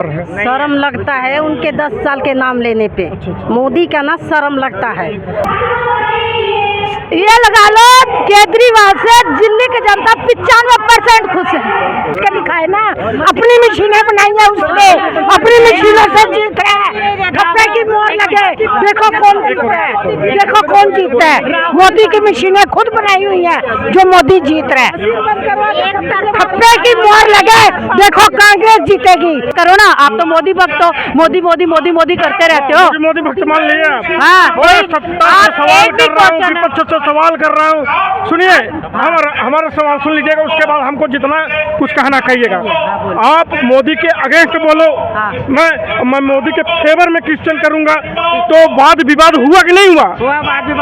शर्म लगता है उनके 10 साल के नाम लेने पे। मोदी का ना शर्म लगता है। ये लगा लो केजरीवाल से दिल्ली की जनता 95% खुश है। उसका लिखा है ना, अपनी मशीनें बनाई है उसने, अपनी मशीनों से जीत रहा है। ठप्पे की मोहर लगे, देखो कौन जीतता है, देखो कौन जीतता है। मोदी की मशीनें खुद बनाई हुई है जो मोदी जीत रहा है। ठप्पे की मोहर लगे, देखो कांग्रेस जीतेगी। करो ना, आप तो मोदी भक्त हो, मोदी मोदी मोदी मोदी करते रहते हो। मोदी भक्त मान लिया। हाँ, सवाल कर रहा हूँ, सुनिए हमारा सवाल सुन लीजिएगा, उसके बाद हमको जितना कुछ कहना कहिएगा। आप मोदी के अगेंस्ट बोलो, मैं मोदी के फेवर में क्वेश्चन करूंगा, तो वाद विवाद हुआ कि नहीं हुआ?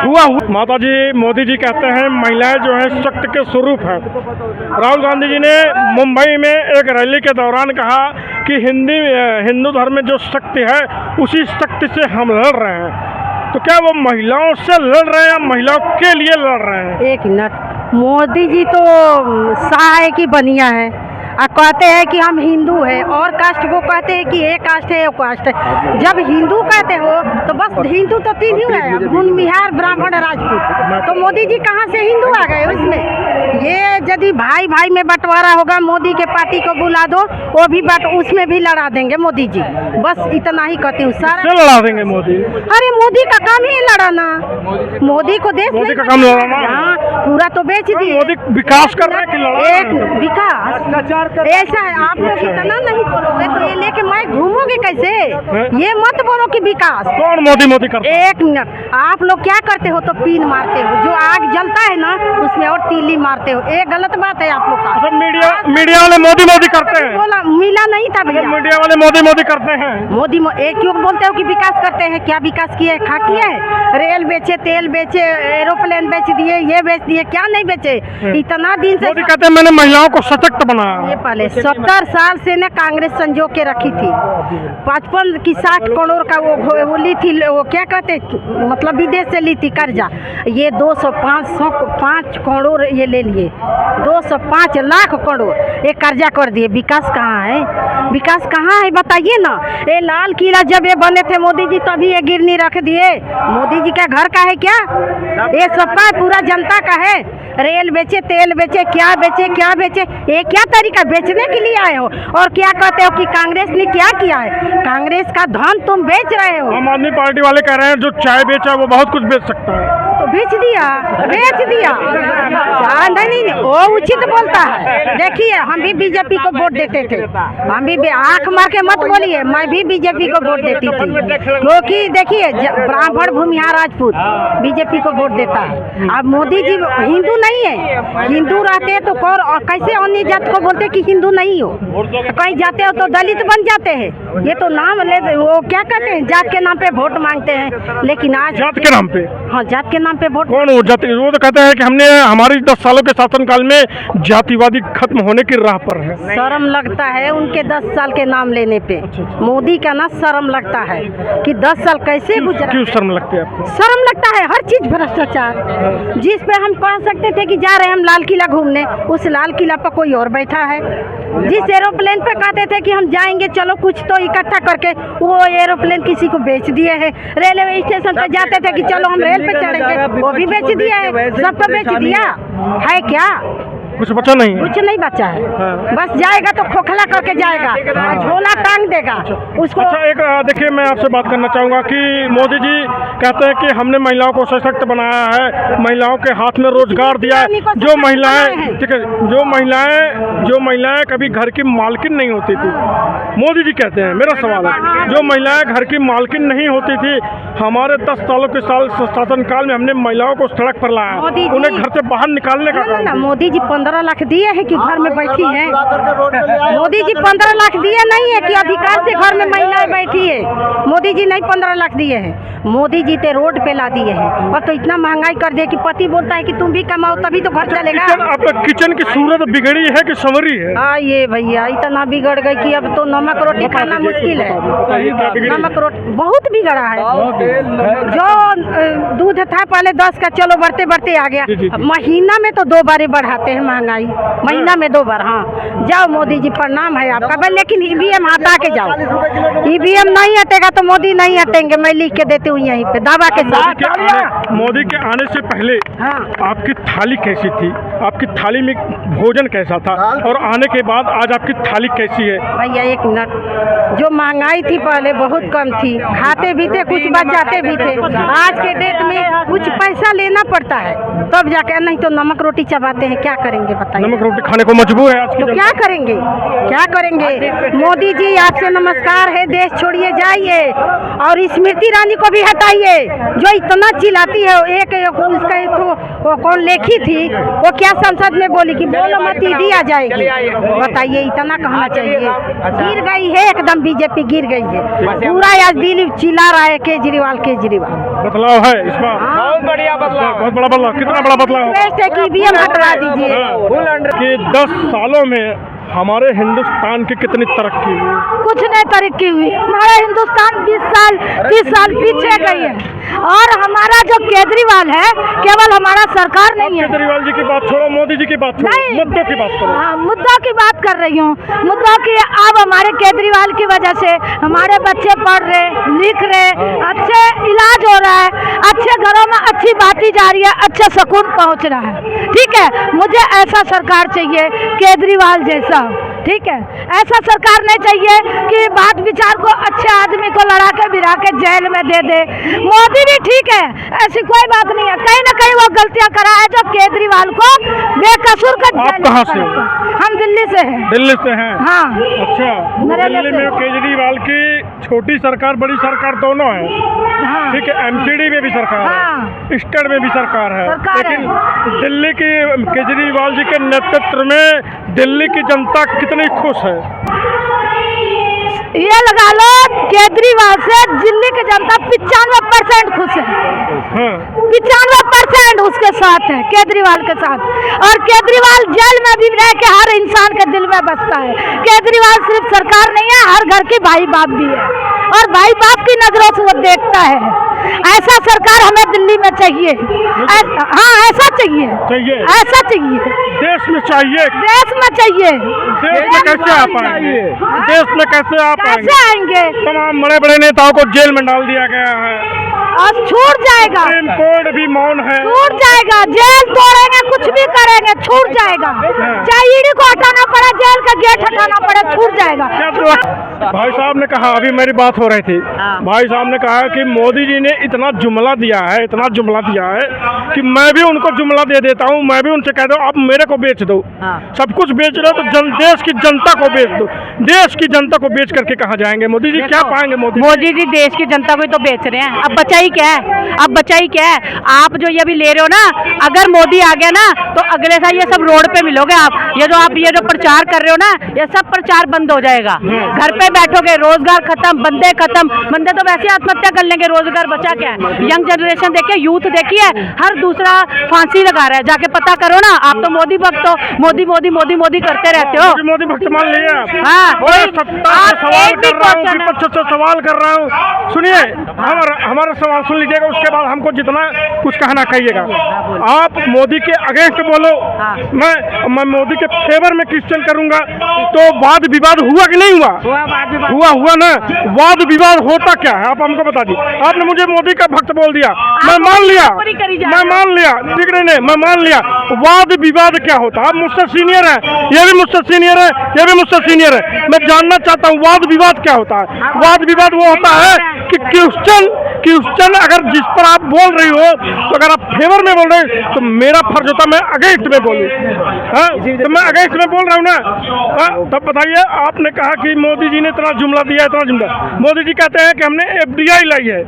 हुआ। माता जी, मोदी जी कहते हैं महिलाएं जो है शक्ति के स्वरूप है। राहुल गांधी जी ने मुंबई में एक रैली के दौरान कहा कि हिंदू धर्म में जो शक्ति है उसी शक्ति से हम लड़ रहे हैं। तो क्या वो महिलाओं से लड़ रहे हैं या महिलाओं के लिए लड़ रहे हैं? एक मिनट, मोदी जी तो सहाय की बनिया है। कहते हैं कि हम हिंदू है, और कास्ट को कहते हैं कि एक कास्ट है, वो कास्ट है। जब हिंदू कहते हो तो बस हिंदू तो 3 ही है, भूमिहार, ब्राह्मण, राजपूत। तो मोदी जी कहाँ से हिंदू आ गए उसमें? ये यदि भाई भाई में बंटवारा होगा, मोदी के पार्टी को बुला दो, वो भी उसमें भी लड़ा देंगे मोदी जी। बस इतना ही कहती हूँ। सारा लड़ा देंगे मोदी? अरे मोदी का काम ही लड़ाना। मोदी को देश मोदी का काम लड़ाना? हाँ, पूरा तो बेच दिए। मोदी विकास कर रहे हैं कि लड़ा? एक विकास ऐसा है, आप लोग इतना नहीं बोलोगे तो ये लेके मैं घूमोगे कैसे? ये मत बोलो कि विकास। कौन मोदी मोदी करता है? एक मिनट, आप लोग क्या करते हो? तो पीन मारते हो, जो आग जलता है ना उसमें और तीली मारते हो। ये गलत बात है आप लोग का। सब मीडिया वाले मोदी मोदी करते हैं। बोला मिला नहीं था भैया। मीडिया वाले मोदी मोदी करते हैं। मोदी एक क्यों बोलते हो कि विकास करते हैं? क्या विकास किया है? खा किया है? रेल बेचे, तेल बेचे, एरोप्लेन बेच दिए, ये बेच दिए, क्या नहीं बेचे? इतना दिन से मोदी कहते हैं मैंने महिलाओं को सशक्त बनाया। पहले 70 साल से न कांग्रेस संजो के रखी थी। 55 की 60 करोड़ का वो ली थी, वो क्या कहते, मतलब विदेश से ली थी कर्जा। ये 205 करोड़ ये ले लिए, 205 लाख करोड़ ये कर्जा कर दिए। विकास कहाँ है? विकास कहाँ है बताइए ना। ये लाल किला जब ये बने थे मोदी जी, तभी ये गिरनी रख दिए। मोदी जी का घर का है क्या? ये सबका पूरा जनता का है। रेल बेचे, तेल बेचे, क्या बेचे, ये क्या तरीका? बेचने के लिए आए हो और क्या कहते हो कि कांग्रेस ने क्या किया है? कांग्रेस का धन तुम बेच रहे हो। आम आदमी पार्टी वाले कह रहे हैं जो चाय बेचा वो बहुत कुछ बेच सकता है। तो बेच दिया। नहीं, वो उचित बोलता है। देखिए हम भी बीजेपी को वोट देते थे, हम भी आंख मार के मत बोलिए, मैं भी बीजेपी को वोट देती थी। क्योंकि देखिए ब्राह्मण, भूमिहार, राजपूत बीजेपी को वोट देता है। अब मोदी जी हिंदू नहीं है। हिंदू रहते तो कैसे अन्य जात को बोलते कि हिंदू नहीं हो? कहीं जाते हो तो दलित बन जाते हैं। ये तो नाम ले, वो क्या कहते हैं, जात के नाम पे वोट मांगते हैं। लेकिन आज जात के नाम पे? हाँ, जात के नाम पे वोट। कौन वो जाति? वो तो कहते हैं कि हमने हमारी 10 सालों के शासनकाल में जातिवादी खत्म होने की राह पर है। शर्म लगता है उनके 10 साल के नाम लेने पे। मोदी का ना शर्म लगता है कि 10 साल कैसे गुजरा। क्यों शर्म लगती है आपको? शर्म लगता है हर चीज भ्रष्टाचार। जिस पे हम कह सकते थे कि जा रहे हैं हम लाल किला घूमने, उस लाल किला पर कोई और बैठा है। जिस एरोप्लेन पे कहते थे कि हम जाएंगे, चलो कुछ तो इकट्ठा करके, वो एरोप्लेन किसी को बेच दिए है। रेलवे स्टेशन पर जाते थे कि चलो हम रेल पे चढ़ेंगे, वो भी बेच दिया है। सबको बेच दिया है। क्या कुछ बचा नहीं? कुछ नहीं बचा है। बस जाएगा तो खोखला करके जाएगा, झोला टांग देगा उसको। अच्छा, एक देखिए मैं आपसे बात करना चाहूँगा कि मोदी जी कहते हैं कि हमने महिलाओं को सशक्त बनाया है, महिलाओं के हाथ में रोजगार दिया है। जो महिलाएं, ठीक है, जो महिलाएं कभी घर की मालकिन नहीं होती थी, मोदी जी कहते हैं, मेरा सवाल है, जो महिलाएं घर की मालकिन नहीं होती थी, हमारे 10 सालों के शासनकाल में हमने महिलाओं को सड़क पर लाया, उन्हें घर से बाहर निकालने का काम। मोदी जी 15 लाख दिए हैं कि घर में बैठी हैं? मोदी जी 15 लाख दिए नहीं है कि अधिकार से घर में महिलाएं बैठी है। मोदी जी नहीं 15 लाख दिए हैं। मोदी जी ते रोड पे ला दिए हैं। और तो इतना महंगाई कर दिया कि पति बोलता है कि तुम भी कमाओ तभी तो घर चलेगा। आपका किचन की सूरत बिगड़ी है कि संवरी है? ये भैया इतना बिगड़ गई कि अब तो नमक रोटी खाना मुश्किल है। नमक रोटी बहुत बिगड़ा है। जो दूध था पहले 10 का, चलो बढ़ते बढ़ते आ गया। जी। महीना में तो 2 बार बढ़ाते हैं महंगाई, महीना में 2 बार। हाँ जाओ मोदी जी, प्रणाम है आपका भाई, लेकिन ईवीएम हटा के जाओ। ईवीएम नहीं हटेगा तो मोदी नहीं हटेंगे, मैं लिख के देती हूँ यहीं पे दावा के साथ। मोदी के आने से पहले हाँ आपकी थाली कैसी थी? आपकी थाली में भोजन कैसा था? और आने के बाद आज आपकी थाली कैसी है? भैया एक मिनट, जो महंगाई थी पहले बहुत कम थी, खाते भी थे, कुछ बचाते भी थे। आज के डेट में कुछ पैसा लेना पड़ता है तब जाके, नहीं तो नमक रोटी चबाते हैं। क्या करेंगे बताइए? नमक रोटी खाने को मजबूर है आज की तो जनता। क्या करेंगे, क्या करेंगे? मोदी जी आपसे नमस्कार है, देश छोड़िए जाइए और स्मृति ईरानी को भी हटाइए जो इतना चिल्लाती है। एक उसका एक तो वो कौन लेखी थी, वो क्या संसद में बोली कि बोलो मत ईडी आ जाएगी। बताइए, इतना कहना चाहिए। गिर गई है एकदम, बीजेपी गिर गई है पूरा। आज दिल चिल्ला रहा है केजरीवाल केजरीवाल। बदलाव है इस बार, बहुत बढ़िया बदलाव। बहुत बड़ा बदलाव। कितना बड़ा बदलाव बेस्ट है कि ईवीएम हटवा दीजिए। कि 10 सालों में हमारे हिंदुस्तान की कितनी तरक्की हुई? कुछ नहीं तरक्की हुई। हमारा हिंदुस्तान 20 साल 30 साल पीछे गई है। और हमारा जो केजरीवाल है, केवल हमारा सरकार नहीं है। केजरीवाल जी की बात छोड़ो, मोदी जी की बात छोड़ो, नहीं। मुद्दों की बात करो। हाँ, मुद्दों की बात कर रही हूँ। मुद्दों की अब हमारे केजरीवाल की वजह से हमारे बच्चे पढ़ रहे, लिख रहे, अच्छे इलाज हो रहा है, अच्छे घरों में अच्छी बातें जा रही है, अच्छा सुकून पहुँच रहा है। ठीक है, मुझे ऐसा सरकार चाहिए केजरीवाल जैसा। ठीक है, ऐसा सरकार नहीं चाहिए कि बात विचार को अच्छे आदमी को लड़ा के भिड़ा के जेल में दे दे। मोदी भी ठीक है, ऐसी कोई बात नहीं है, कहीं ना कहीं वो गलतियां करा है जो केजरीवाल को बेकसूर कर। आप कहाँ से हो? हम दिल्ली से हैं। दिल्ली से हैं? हाँ। अच्छा, नरेंद्र दिल्ली में केजरीवाल की छोटी सरकार बड़ी सरकार दोनों है। हाँ। ठीक है, एमसीडी में भी सरकार हाँ। है, स्टेट में भी सरकार है, सरकार है। लेकिन दिल्ली की केजरीवाल जी के नेतृत्व में दिल्ली की जनता कितनी खुश है? ये लगा लो, केजरीवाल से दिल्ली की जनता 95% खुश है। हाँ। 95% उसके साथ है, केजरीवाल के साथ। और केजरीवाल जेल में भी रह के हर इंसान के दिल में बसता है। केजरीवाल सिर्फ सरकार नहीं है, हर घर की भाई बाप भी है और भाई बाप की नजरों से वो देखता है। ऐसा सरकार हमें दिल्ली में चाहिए। हाँ, ऐसा चाहिए, ऐसा चाहिए, देश में चाहिए। देश में चाहिए। देश में कैसे आ पाएंगे? देश में कैसे आ पाएंगे? कैसे आएंगे? तमाम बड़े बड़े नेताओं को जेल में डाल दिया गया है और छूट जाएगा, सुप्रीम कोर्ट भी मौन है। छूट जाएगा, जेल तोड़ेंगे, कुछ भी करेंगे, छूट जाएगा। चाहे ईडी को हटाना पड़े, जेल का गेट हटाना पड़े, छूट जाएगा। भाई साहब ने कहा, अभी मेरी बात हो रही थी, भाई साहब ने कहा कि मोदी जी ने इतना जुमला दिया है, इतना जुमला दिया है कि मैं भी उनको जुमला दे देता हूँ, मैं भी उनसे कह दूँ आप मेरे को बेच दो। सब कुछ बेच रहे हो तो देश की जनता को बेच दो। देश की जनता को बेच करके कहाँ जाएंगे मोदी जी? क्या पाएंगे मोदी जी? देश की जनता को तो बेच रहे हैं। अब बचा ही क्या है? अब बचा ही क्या है? आप जो ये अभी ले रहे हो ना, अगर मोदी आ गया ना तो अगले साल ये सब रोड पे मिलोगे आप। ये जो प्रचार कर रहे हो ना, ये सब प्रचार बंद हो जाएगा। घर पे बैठोगे, रोजगार खत्म, बंदे खत्म। बंदे तो वैसे आत्महत्या कर लेंगे, रोजगार बचा क्या है? यंग जनरेशन देखिए, यूथ देखिए, हर दूसरा फांसी लगा रहा है। जाके पता करो ना। आप तो मोदी भक्त हो, मोदी मोदी मोदी मोदी करते रहते हो। मोदी भक्त मान लिया आप? हाँ, सवाल कर रहा हूँ, विपक्ष से सवाल कर रहा हूँ। सुनिए, हमारा सवाल सुन लीजिएगा, उसके बाद हमको जितना कुछ कहना कहिएगा। आप मोदी के अगेंस्ट बोलो, मैं मोदी के फेवर में क्वेश्चन करूंगा। तो वाद विवाद हुआ कि नहीं हुआ? हुआ ना। वाद विवाद होता क्या है आप हमको बता दीजिए। आपने मुझे मोदी का भक्त बोल दिया, मैं मान लिया, ठीक नहीं, मैं मान लिया। वाद विवाद क्या होता है? आप मुझसे सीनियर है, ये भी मुझसे सीनियर है, ये भी मुझसे सीनियर है। मैं जानना चाहता हूँ वाद विवाद क्या होता है? वाद विवाद वो होता है कि क्वेश्चन अगर जिस पर आप बोल रही हो, तो अगर आप फेवर में बोल रहे हो तो मेरा फर्ज होता है मैं अगेंस्ट में बोलूं। तो मैं अगेंस्ट में बोल रहा हूँ ना। तब बताइए, आपने कहा कि मोदी जी ने इतना जुमला दिया, इतना जुमला। मोदी जी कहते हैं कि हमने FDI लाई है।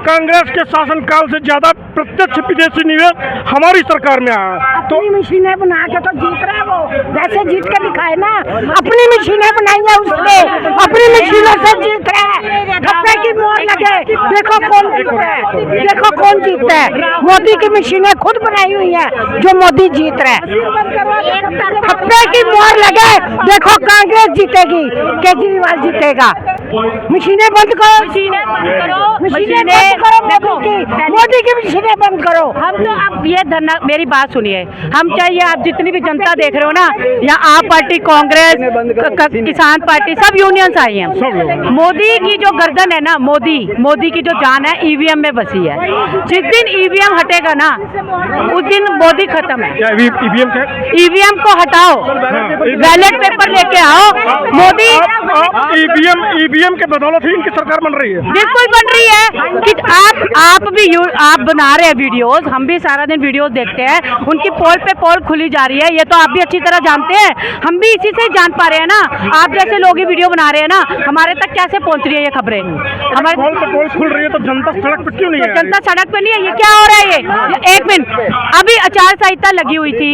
कांग्रेस के शासनकाल से ज्यादा प्रत्यक्ष विदेशी निवेश हमारी सरकार में आया है। अपनी मशीनें बना के तो जीत रहा है वो, वैसे जीत के दिखाए ना, अपनी मशीनें बनाई है उसने, अपनी मशीनों से जीत रहा है। ठप्पे की मोहर लगे, देखो कौन जीतता है, देखो कौन जीतता है। मोदी की मशीनें खुद बनाई हुई है जो मोदी जीत रहा है। ठप्पे की मोहर लगे, देखो कांग्रेस जीतेगी, केजरीवाल जीतेगा। मशीनें बंद करो, मशीनें बंद करो, मशीनें बंद करो, मोदी की मशीनें बंद करो। हम तो अब ये धरना, मेरी बात सुनिए, हम चाहिए आप जितनी भी जनता देख रहे हो ना, यहाँ आप पार्टी, कांग्रेस, किसान पार्टी, सब यूनियंस आई हैं। मोदी की जो गर्दन है ना, मोदी की जो जान है ईवीएम में बसी है। जिस दिन ईवीएम हटेगा ना, उस दिन मोदी खत्म है। ईवीएम को हटाओ, बैलेट पेपर लेके आओ। मोदी ईवीएम के बदौलत ही इनकी सरकार बन रही है। बिल्कुल बन रही है कि आप बना रहे हैं वीडियोस, हम भी सारा दिन वीडियोस देखते हैं, उनकी पोल पे पोल खुली जा रही है, ये तो आप भी अच्छी तरह जानते हैं, हम भी इसी से ही जान पा रहे हैं ना। आप जैसे लोग ही वीडियो बना रहे हैं ना, हमारे तक कैसे पहुंच रही है ये खबरें? हमारे पोल पे पोल खुल रही है तो जनता सड़क पे क्यों नहीं है? जनता सड़क पे नहीं है, ये क्या हो रहा है? ये एक मिनट, अभी आचार संहिता लगी हुई थी,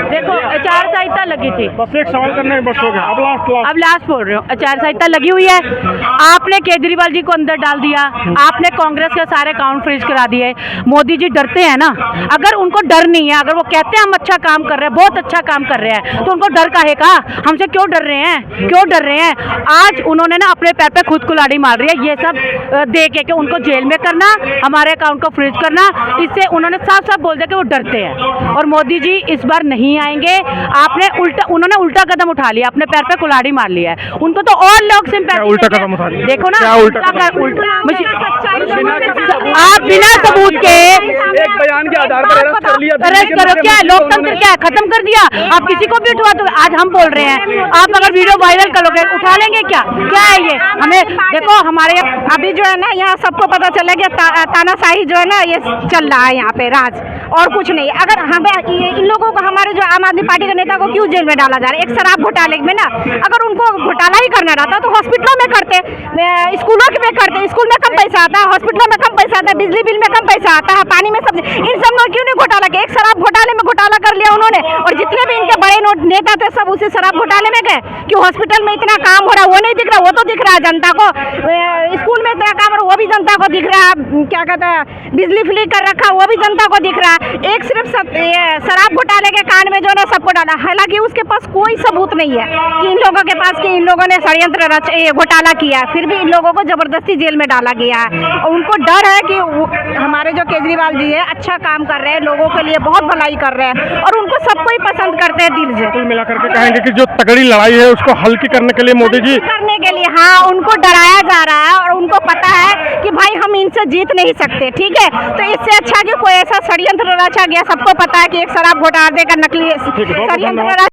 देखो आचार संहिता लगी थी। बस एक सवाल करने में बस हो गया, अब लास्ट बोल रहे हो, आचार संहिता लगी हुई है, आपने केजरीवाल जी को अंदर डाल दिया, आपने कांग्रेस के सारे अकाउंट फ्रीज करा दिए। मोदी जी डरते हैं ना, अगर उनको डर नहीं है, अगर वो कहते हैं हम अच्छा काम कर रहे हैं, बहुत अच्छा काम कर रहे हैं, तो उनको डर काहे का? हमसे क्यों डर रहे हैं, क्यों डर रहे हैं? आज उन्होंने ना अपने पैर पे खुद कुल्हाड़ी मार रही है, ये सब दे के कि उनको जेल में करना, हमारे अकाउंट को फ्रीज करना, इससे उन्होंने साफ साफ बोल दिया कि वो डरते हैं। और मोदी जी इस बार नहीं आएंगे। उन्होंने उल्टा कदम उठा लिया, अपने पैर पे कुल्हाड़ी मार लिया है, उनको तो और लोग सिंपैथी उल्टा कदम उठा लिया? देखो ना, क्या उल्टा आप बिना सबूत के एक बयान के आधार पर अरेस्ट करो, क्या है लोकतंत्र, क्या है खत्म कर दिया? आप किसी को भी उठवा दो। आज हम बोल रहे हैं, आप अगर वीडियो वायरल करोगे उठा लेंगे क्या? क्या है ये? हमें देखो, हमारे अभी जो है ना, यहाँ सबको पता चला कि तानाशाही जो है ना ये चल रहा है यहाँ पे, राज और कुछ नहीं। अगर हमें इन लोगों को, हमारे जो आम आदमी पार्टी के नेता को क्यों जेल में डाला जा रहा है? एक शराब घोटाले में ना, अगर उनको घोटाला ही करना रहता तो हॉस्पिटलों में करते, स्कूलों में करते, स्कूल में कम पैसा आता है, हॉस्पिटलों में कम पैसा आता है, बिजली बिल में कम पैसा आता है, पानी में सब, इन सब में क्यों नहीं घोटाला किया? एक शराब घोटाले में घोटाला कर लिया उन्होंने, और जितने भी इनके बड़े नेता थे सब उसी शराब घोटाले में गए। कि हॉस्पिटल में इतना काम हो रहा है वो नहीं दिख रहा? वो तो दिख रहा है जनता को। स्कूल में इतना काम हो रहा है वो भी जनता को दिख रहा है। क्या कहता है, बिजली फ्री कर रखा वो भी जनता को दिख रहा है। एक सिर्फ शराब घोटाले के कांड में जो ना सबको डाला, हालांकि उसके पास कोई सबूत नहीं है कि इन लोगों के पास कि इन लोगों ने षड्यंत्र घोटाला किया, फिर भी इन लोगों को जबरदस्ती जेल में डाला गया है। और उनको डर है कि हमारे जो केजरीवाल जी है अच्छा काम कर रहे हैं, लोगों के लिए बहुत भलाई कर रहे हैं, और उनको सबको ही पसंद करते हैं दिल से। कुल मिलाकर के कहेंगे कि जो तगड़ी लड़ाई है उसको हल्की करने के लिए मोदी जी करने के लिए, हाँ, उनको डराया जा रहा है, और उनको पता है कि भाई हम इनसे जीत नहीं सकते, ठीक है? तो इससे अच्छा कि कोई ऐसा षड्यंत्र रचा गया, सबको पता है कि एक शराब घोटाले का नकली षड्यंत्र